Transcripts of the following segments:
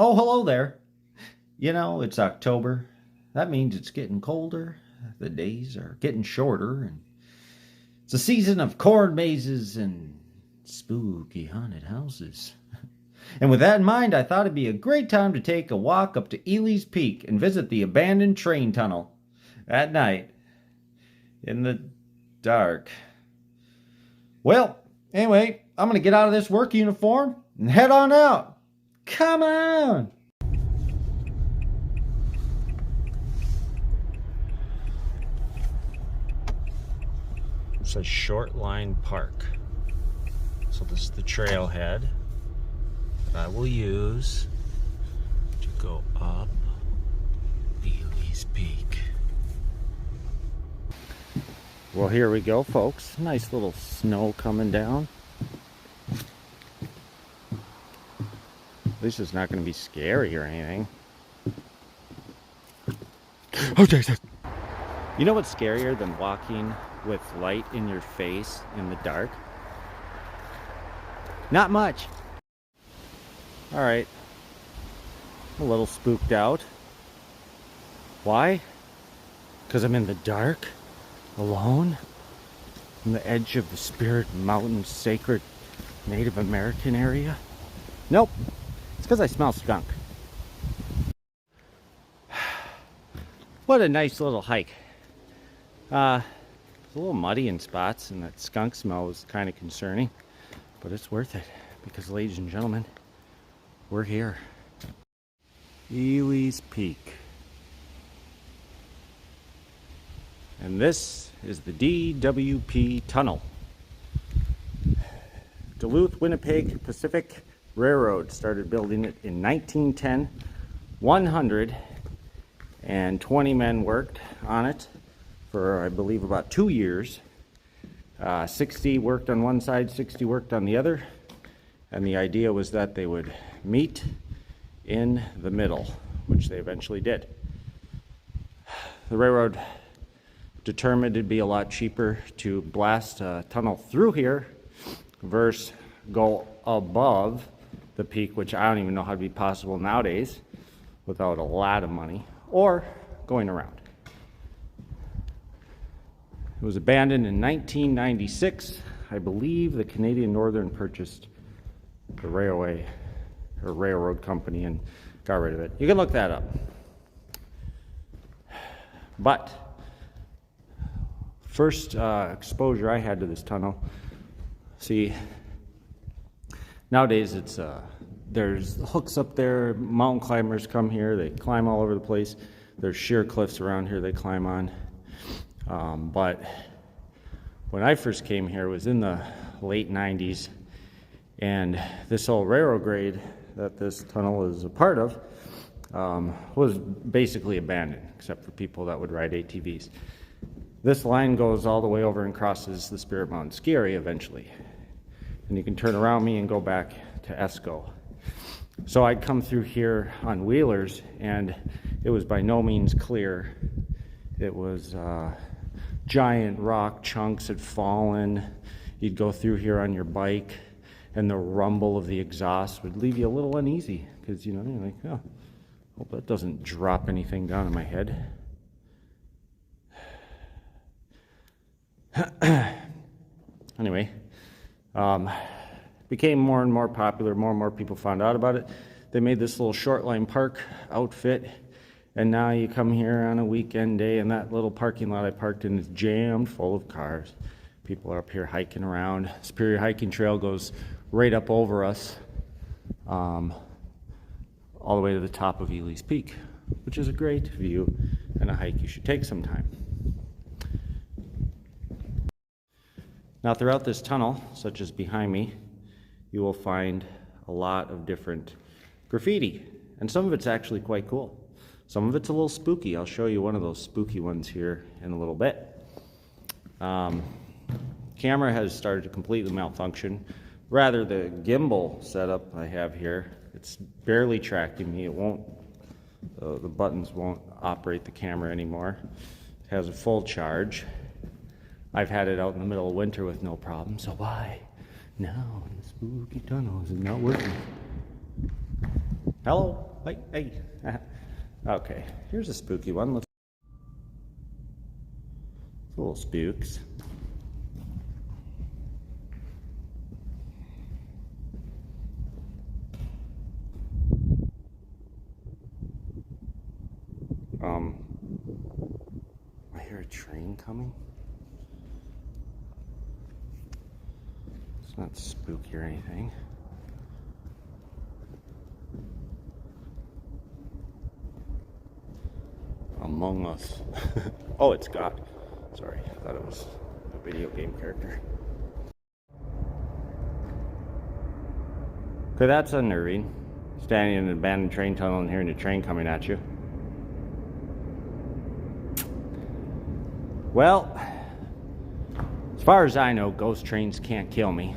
Oh, hello there. You know, it's October. That means it's getting colder. The days are getting shorter, and it's a season of corn mazes and spooky haunted houses. And with that in mind, I thought it'd be a great time to take a walk up to Ely's Peak and visit the abandoned train tunnel at night in the dark. Well, anyway, I'm going to get out of this work uniform and head on out. Come on! It's a short line park. So this is the trailhead that I will use to go up Ely's Peak. Well, here we go, folks. Nice little snow coming down. At least it's not going to be scary or anything. Oh, Jesus. You know what's scarier than walking with light in your face in the dark? Not much. All right. I'm a little spooked out. Why? Because I'm in the dark, alone, on the edge of the Spirit Mountain sacred Native American area? Nope. It's because I smell skunk. What a nice little hike. It's a little muddy in spots, and that skunk smell was kind of concerning, but it's worth it because, ladies and gentlemen, we're here. Ely's Peak. And this is the DWP Tunnel. Duluth Winnipeg Pacific Railroad started building it in 1910. 120 men worked on it for, I believe, about 2 years. 60 worked on one side, 60 worked on the other. And the idea was that they would meet in the middle, which they eventually did. The railroad determined it'd be a lot cheaper to blast a tunnel through here versus go above the peak, which I don't even know how to be possible nowadays without a lot of money, or going around. It was abandoned in 1996. I believe the Canadian Northern purchased the railway or railroad company and got rid of it. You can look that up. But first exposure I had to this tunnel, see, nowadays it's there's hooks up there, mountain climbers come here, they climb all over the place. There's sheer cliffs around here they climb on. But when I first came here, it was in the late 90s, and this old railroad grade that this tunnel is a part of was basically abandoned, except for people that would ride ATVs. This line goes all the way over and crosses the Spirit Mountain ski area eventually. And you can turn around me and go back to Esco. So I'd come through here on wheelers, and it was by no means clear. It was giant rock chunks had fallen. You'd go through here on your bike, and the rumble of the exhaust would leave you a little uneasy, because, you know, you're like, oh, hope that doesn't drop anything down on my head. Anyway, became more and more popular. More and more people found out about it. They made this little short line park outfit, and now you come here on a weekend day, and that little parking lot I parked in is jammed full of cars. People are up here hiking around. Superior Hiking Trail goes right up over us, all the way to the top of Ely's Peak, which is a great view and a hike you should take sometime. Now, throughout this tunnel, such as behind me, you will find a lot of different graffiti, and some of it's actually quite cool. Some of it's a little spooky. I'll show you one of those spooky ones here in a little bit. Camera has started to completely malfunction. Rather, the gimbal setup I have here, it's barely tracking me. It won't, the buttons won't operate the camera anymore. It has a full charge. I've had it out in the middle of winter with no problem, so why now in the spooky tunnel is it not working? Hello? Hey. Okay, here's a spooky one. Look, little spooks. I hear a train coming. It's not spooky or anything. Among Us. Oh, it's God. Sorry, I thought it was a video game character. Okay, that's unnerving. Standing in an abandoned train tunnel and hearing a train coming at you. Well, as far as I know, ghost trains can't kill me.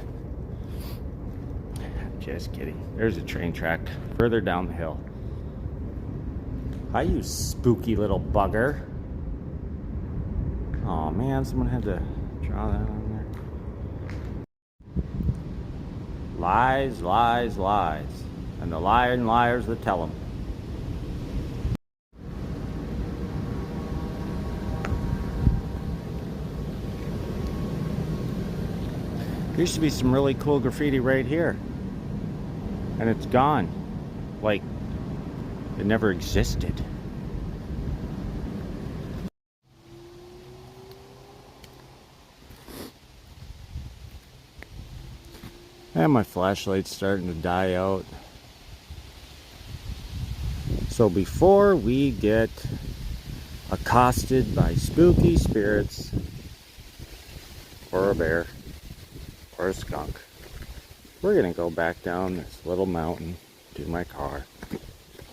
Just kidding. There's a train track further down the hill. Hi, you spooky little bugger. Oh man, someone had to draw that on there. Lies, lies, lies. And the lying liars that tell them. There used to be some really cool graffiti right here. And it's gone. Like, it never existed. And my flashlight's starting to die out. So before we get accosted by spooky spirits, or a bear, or a skunk, we're gonna go back down this little mountain to my car.